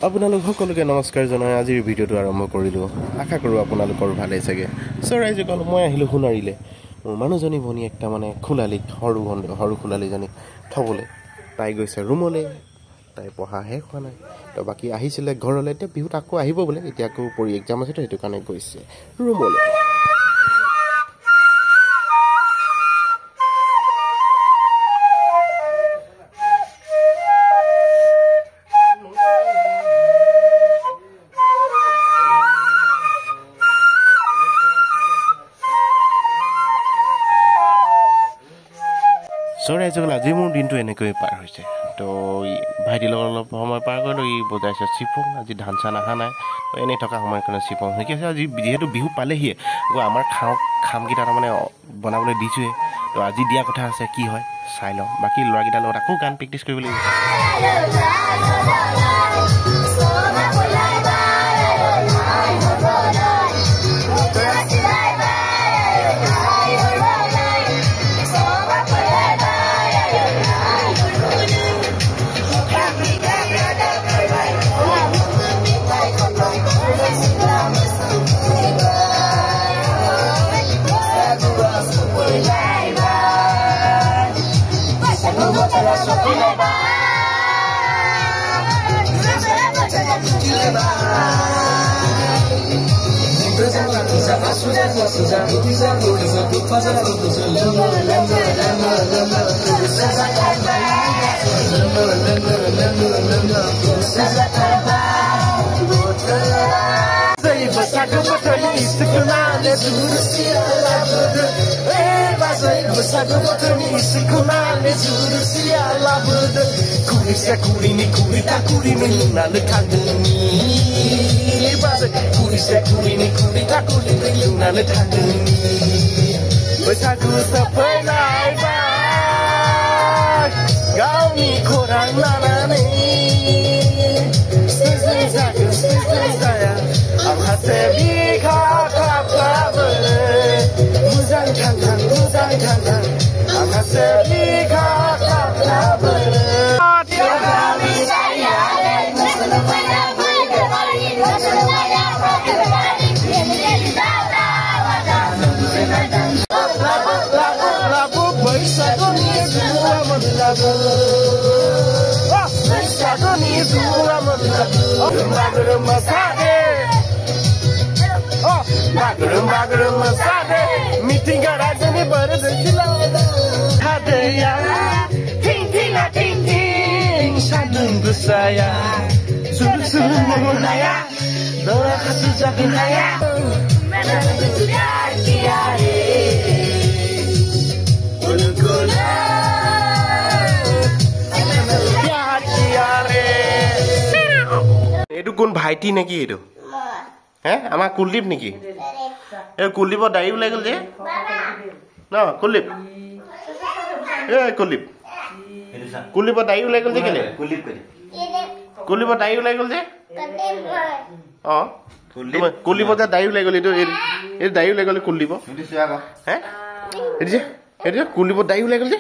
আপোনালোক সকলোকে নমস্কাৰ জনাই আজিৰ ভিডিঅ'টো আৰম্ভ কৰিলোঁ। আশা কৰোঁ আপোনালোকৰ ভালেই চাগে। ৰাইজসকল, মই আহিলোঁ সোণাৰীলৈ মোৰ মানুহজনী ভনীয়েক তাৰমানে খোলালীক সৰু খোলালীজনীক থ'বলৈ। তাই গৈছে ৰুমলৈ, তাই পঢ়া শেষ হোৱা নাই তো বাকী আহিছিলে ঘৰলৈ। এতিয়া বিহুত আকৌ আহিব বোলে, এতিয়া আকৌ পঢ়ি এক্সাম আছে তো সেইটো কাৰণে গৈছে ৰুমলৈ। ৰাইজসকল, আজি মোৰ দিনটো এনেকৈয়ে পাৰ হৈছে। তো ভাইটিৰ লগত অলপ সময় পাৰ কৰিলোঁ। ই বজাইছে চিফুং, আজি ধান চান অহা নাই তো এনেই থকা সময়ৰ কাৰণে চিফুং শিকি আছে। আজি যিহেতু বিহু পালেহিয়ে, আকৌ আমাৰ খামকেইটা তাৰমানে বনাবলৈ দিছোঁৱে তো আজি দিয়া কথা আছে, কি হয় চাই লওঁ। বাকী ল'ৰাকেইটাৰ লগত আকৌ গান প্ৰেক্টিচ কৰিব লাগিব। बैसागु सफैलायबाय गावनि खौरां लानानै जाया आंहासो बिखा खाफ्राबो मोजां थांथां आंहासो बिखा खाफ्राबो मिथिंगा रायजोनि बोरदोसिला हादैया थिं थिंआ थिं थिं सान्दुं गोसाया सुलु सुलु मोनाया दरा खासु जागोन हाया এইটো কোন ভাইটি নেকি? এইটো হে আমাৰ কুলদীপ নেকি? এই কুলদীপৰ দাড়ি ওলাই গ'ল যে ন? কুলদীপ কুলদীপৰ দাড়ি ওলাই গ'ল যে কেলে? কুলদীপৰ দাড়ি ওলাই গ'ল যে অঁ কুলদীপৰ যে দাড়ি ওলাই গ'ল, এইটো দাড়ি ওলাই গ'ল কুলদীপৰ হে এইটো যে কুলদীপৰ দাড়ি ওলাই গ'ল যে